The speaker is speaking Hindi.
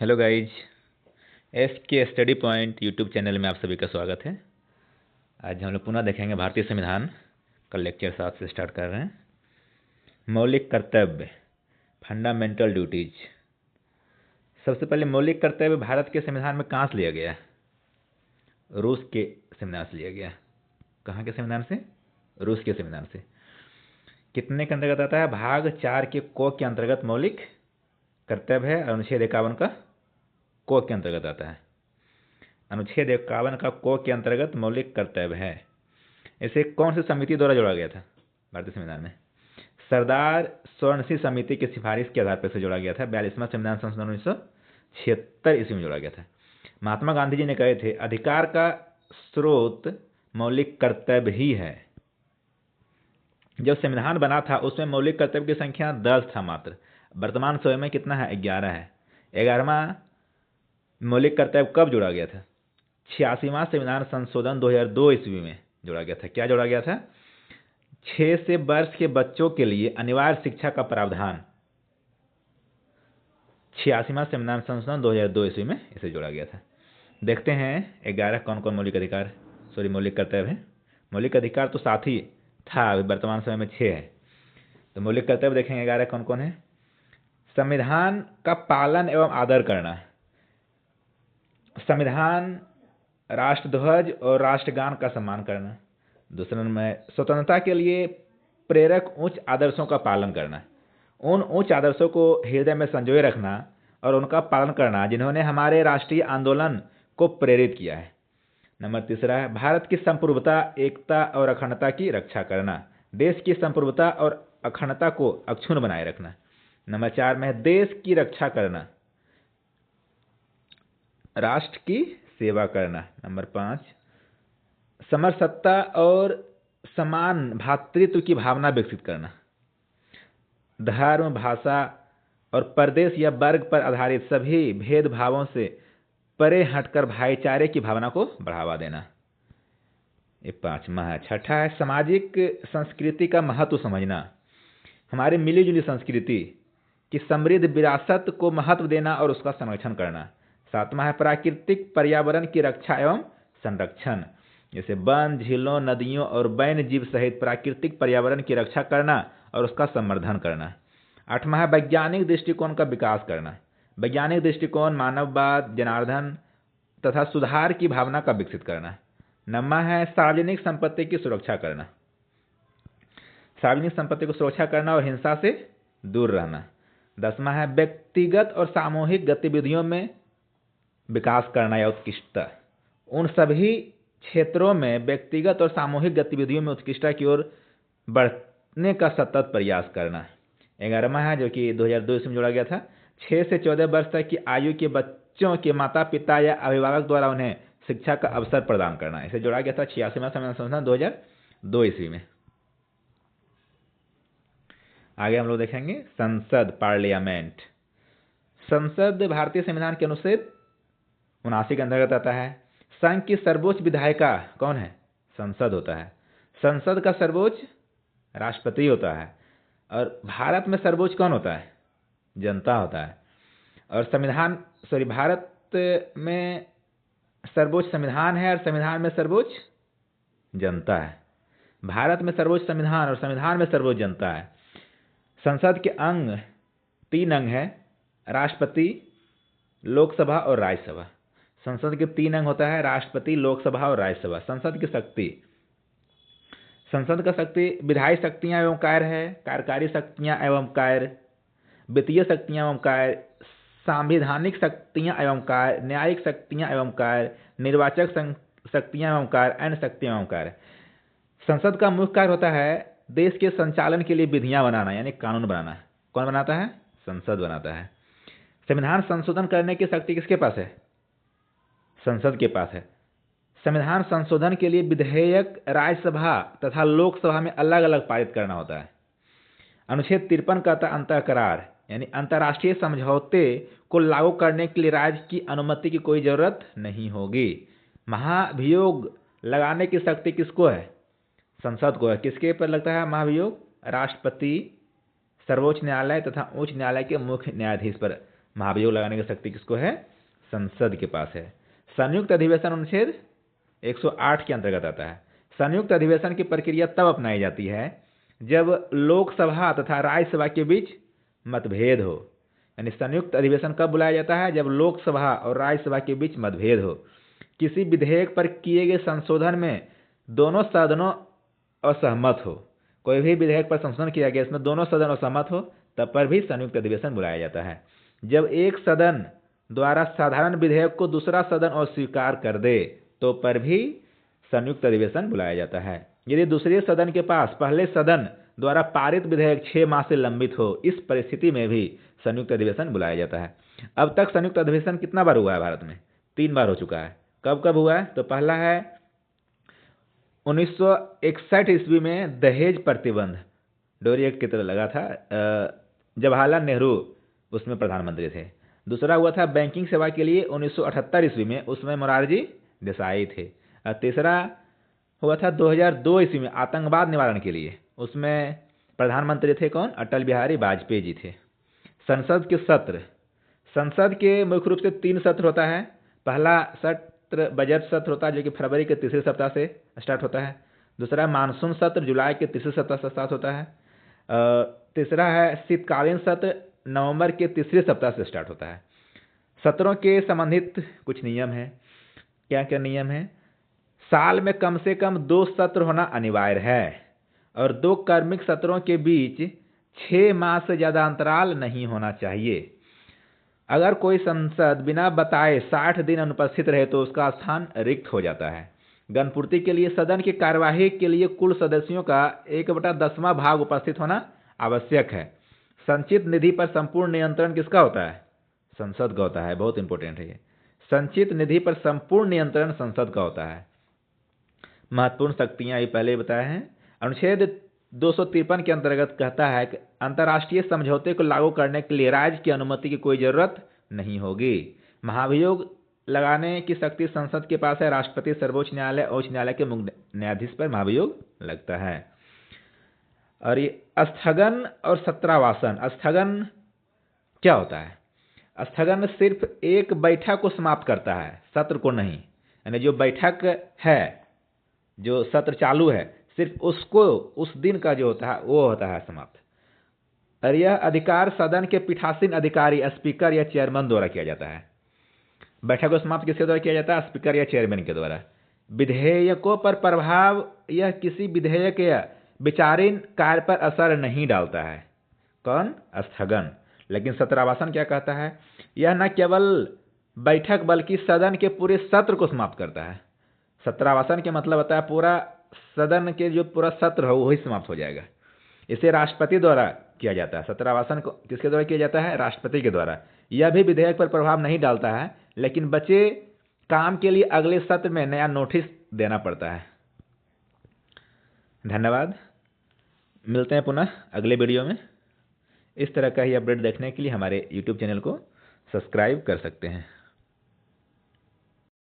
Hello guys. एस के स्टडी पॉइंट यूट्यूब चैनल में आप सभी का स्वागत है। आज हम लोग पुनः देखेंगे भारतीय संविधान का लेक्चर 7 से स्टार्ट कर रहे हैं। मौलिक कर्तव्य, फंडामेंटल ड्यूटीज। सबसे पहले मौलिक कर्तव्य भारत के संविधान में कहाँ से लिया गया? रूस के संविधान से लिया गया। कहाँ के संविधान से? रूस के संविधान से। कितने के अंतर्गत आता है? भाग 4 के को के अंतर्गत मौलिक कर्तव्य है। अनुच्छेद 51 का को के अंतर्गत आता है। अनुच्छेद 51 का को के अंतर्गत मौलिक कर्तव्य है। इसे कौन सी समिति द्वारा जोड़ा गया था भारतीय संविधान में? सरदार स्वर्णसिंह समिति की सिफारिश के आधार पर इसे जोड़ा गया था। 42वां संविधान संशोधन 1976 ईस्वी में जोड़ा गया था। महात्मा गांधी जी ने कहे थे, अधिकार का स्रोत मौलिक कर्तव्य ही है। जब संविधान बना था उसमें मौलिक कर्तव्य की संख्या 10 था मात्र। वर्तमान समय में कितना है? 11 है। 11वां मौलिक कर्तव्य कब जोड़ा गया था? 86वां संविधान संशोधन 2002 ईस्वी में जोड़ा गया था। क्या जोड़ा गया था? 6 से वर्ष के बच्चों के लिए अनिवार्य शिक्षा का प्रावधान 86वां संविधान संशोधन 2002 ईस्वी में इसे जोड़ा गया था। देखते हैं 11 कौन कौन मौलिक कर्तव्य है। मौलिक अधिकार तो साथ ही था, अभी वर्तमान समय में 6 है। तो मौलिक कर्तव्य देखेंगे 11 कौन कौन है। संविधान का पालन एवं आदर करना। संविधान, राष्ट्रध्वज और राष्ट्रगान का सम्मान करना। दूसरा नंबर है स्वतंत्रता के लिए प्रेरक उच्च आदर्शों का पालन करना। उन उच्च आदर्शों को हृदय में संजोए रखना और उनका पालन करना जिन्होंने हमारे राष्ट्रीय आंदोलन को प्रेरित किया है। नंबर तीसरा है भारत की संप्रभुता, एकता और अखंडता की रक्षा करना। देश की संप्रभुता और अखंडता को अक्षुण्ण बनाए रखना। नंबर 4 में है देश की रक्षा करना, राष्ट्र की सेवा करना। नंबर 5 समरसत्ता और समान भ्रातृत्व की भावना विकसित करना। धर्म, भाषा और प्रदेश या वर्ग पर आधारित सभी भेदभावों से परे हटकर भाईचारे की भावना को बढ़ावा देना। ये 5वां है। छठा है सामाजिक संस्कृति का महत्व समझना। हमारी मिलीजुली संस्कृति की समृद्ध विरासत को महत्व देना और उसका संरक्षण करना। 7वां है प्राकृतिक पर्यावरण की रक्षा एवं संरक्षण, जैसे वन, झीलों, नदियों और वन्य जीव सहित प्राकृतिक पर्यावरण की रक्षा करना और उसका संवर्धन करना। 8वां है वैज्ञानिक दृष्टिकोण का विकास करना। वैज्ञानिक दृष्टिकोण, मानववाद, जनार्दन तथा सुधार की भावना का विकसित करना। 9वां है सार्वजनिक संपत्ति की सुरक्षा करना। सार्वजनिक संपत्ति को सुरक्षा करना और हिंसा से दूर रहना। 10वां है व्यक्तिगत और सामूहिक गतिविधियों में विकास करना या उत्कृष्टता। उन सभी क्षेत्रों में व्यक्तिगत और सामूहिक गतिविधियों में उत्कृष्टता की ओर बढ़ने का सतत प्रयास करना। 11वां है जो कि 2002 ईस्वी में जोड़ा गया था, 6 से 14 वर्ष तक की आयु के बच्चों के माता पिता या अभिभावक द्वारा उन्हें शिक्षा का अवसर प्रदान करना। इसे जोड़ा गया था 86वां संविधान संशोधन 2002 ईस्वी में। आगे हम लोग देखेंगे संसद, पार्लियामेंट। संसद भारतीय संविधान के अनुच्छेद 79 के अंतर्गत आता है। संघ की सर्वोच्च विधायिका कौन है? संसद होता है। संसद का सर्वोच्च राष्ट्रपति होता है। और भारत में सर्वोच्च कौन होता है? जनता होता है। और भारत में सर्वोच्च संविधान है और संविधान में सर्वोच्च जनता है। भारत में सर्वोच्च संविधान और संविधान में सर्वोच्च जनता है। संसद के अंग 3 अंग है, राष्ट्रपति, लोकसभा और राज्यसभा। संसद के 3 अंग होता है, राष्ट्रपति, लोकसभा और राज्यसभा। संसद की शक्ति, संसद का शक्ति विधायी शक्तियां एवं कार्य है, कार्यकारी शक्तियां एवं कार्य, वित्तीय शक्तियां एवं कार्य, सांविधानिक शक्तियां एवं कार्य, न्यायिक शक्तियां एवं कार्य, निर्वाचक शक्तियां एवं कार्य, अन्य शक्तियां एवं कार्य। संसद का मुख्य कार्य होता है देश के संचालन के लिए विधियां बनाना, यानी कानून बनाना। कौन बनाता है? संसद बनाता है। संविधान संशोधन करने की शक्ति किसके पास है? संसद के पास है। संविधान संशोधन के लिए विधेयक राज्यसभा तथा लोकसभा में अलग अलग पारित करना होता है। अनुच्छेद 53 कहता अंतर करार, यानी अंतर्राष्ट्रीय समझौते को लागू करने के लिए राज्य की अनुमति की कोई जरूरत नहीं होगी। महाभियोग लगाने की शक्ति किसको है? संसद को है। किसके पर लगता है महाभियोग? राष्ट्रपति, सर्वोच्च न्यायालय तथा उच्च न्यायालय के मुख्य न्यायाधीश पर महाभियोग लगाने की शक्ति किसको है? संसद के पास है। संयुक्त अधिवेशन अनुच्छेद 108 के अंतर्गत आता है। संयुक्त अधिवेशन की प्रक्रिया तब अपनाई जाती है जब लोकसभा तथा राज्यसभा के बीच मतभेद हो। यानी संयुक्त अधिवेशन कब बुलाया जाता है? जब लोकसभा और राज्यसभा के बीच मतभेद हो, किसी विधेयक पर किए गए संशोधन में दोनों सदनों असहमत हो। कोई भी विधेयक पर संशोधन किया गया, इसमें दोनों सदन असहमत हो, तब पर भी संयुक्त अधिवेशन बुलाया जाता है। जब एक सदन द्वारा साधारण विधेयक को दूसरा सदन अस्वीकार कर दे तो पर भी संयुक्त अधिवेशन बुलाया जाता है। यदि दूसरे सदन के पास पहले सदन द्वारा पारित विधेयक 6 माह से लंबित हो, इस परिस्थिति में भी संयुक्त अधिवेशन बुलाया जाता है। अब तक संयुक्त अधिवेशन कितना बार हुआ है भारत में? 3 बार हो चुका है। कब कब हुआ है? तो पहला है 1961 ईस्वी में दहेज प्रतिबंध डोरी एक्ट की तरह लगा था, जवाहरलाल नेहरू उसमें प्रधानमंत्री थे। दूसरा हुआ था बैंकिंग सेवा के लिए 1978 ईस्वी में, उसमें मोरारजी देसाई थे। तीसरा हुआ था 2002 ईस्वी में आतंकवाद निवारण के लिए, उसमें प्रधानमंत्री थे कौन? अटल बिहारी वाजपेयी जी थे। संसद के सत्र, संसद के मुख्य रूप से 3 सत्र होता है। पहला सत्र बजट सत्र होता है जो कि फरवरी के तीसरे सप्ताह से स्टार्ट होता है। दूसरा मानसून सत्र जुलाई के तीसरे सप्ताह से स्टार्ट होता है। तीसरा है शीतकालीन सत्र नवंबर के तीसरे सप्ताह से स्टार्ट होता है। सत्रों के संबंधित कुछ नियम है। क्या क्या नियम है? साल में कम से कम 2 सत्र होना अनिवार्य है और 2 कार्मिक सत्रों के बीच 6 माह से ज़्यादा अंतराल नहीं होना चाहिए। अगर कोई सांसद बिना बताए 60 दिन अनुपस्थित रहे तो उसका स्थान रिक्त हो जाता है। गणपूर्ति के लिए सदन की कार्यवाही के लिए कुल सदस्यों का 1/10वां भाग उपस्थित होना आवश्यक है। संचित निधि पर संपूर्ण नियंत्रण किसका होता है? संसद का होता है। बहुत इंपॉर्टेंट है ये। संचित निधि पर संपूर्ण नियंत्रण संसद का होता है। महत्वपूर्ण शक्तियां ये पहले बताया है। अनुच्छेद 253 के अंतर्गत कहता है कि अंतर्राष्ट्रीय समझौते को लागू करने के लिए राज्य की अनुमति की कोई जरूरत नहीं होगी। महाभियोग लगाने की शक्ति संसद के पास है। राष्ट्रपति, सर्वोच्च न्यायालय, उच्च न्यायालय के मुख्य न्यायाधीश पर महाभियोग लगता है। और ये स्थगन और सत्रावासन, स्थगन क्या होता है? स्थगन सिर्फ एक बैठक को समाप्त करता है, सत्र को नहीं। यानी जो बैठक है, जो सत्र चालू है, सिर्फ उसको उस दिन का जो होता है वो होता है समाप्त। और यह अधिकार सदन के पीठासीन अधिकारी स्पीकर या चेयरमैन द्वारा किया जाता है। बैठक को समाप्त किसके द्वारा किया जाता है? स्पीकर या चेयरमैन के द्वारा। विधेयकों पर प्रभाव, यह किसी विधेयक या विचाराधीन कार्य पर असर नहीं डालता है। कौन? स्थगन। लेकिन सत्रावासन क्या कहता है? यह न केवल बैठक बल्कि सदन के पूरे सत्र को समाप्त करता है। सत्रावासन के मतलब होता है पूरा सदन के जो पूरा सत्र हो वही समाप्त हो जाएगा। इसे राष्ट्रपति द्वारा किया जाता है। सत्रावासन को किसके द्वारा किया जाता है? राष्ट्रपति के द्वारा। यह भी विधेयक पर प्रभाव नहीं डालता है, लेकिन बचे काम के लिए अगले सत्र में नया नोटिस देना पड़ता है। धन्यवाद। मिलते हैं पुनः अगले वीडियो में। इस तरह का ही अपडेट देखने के लिए हमारे YouTube चैनल को सब्सक्राइब कर सकते हैं।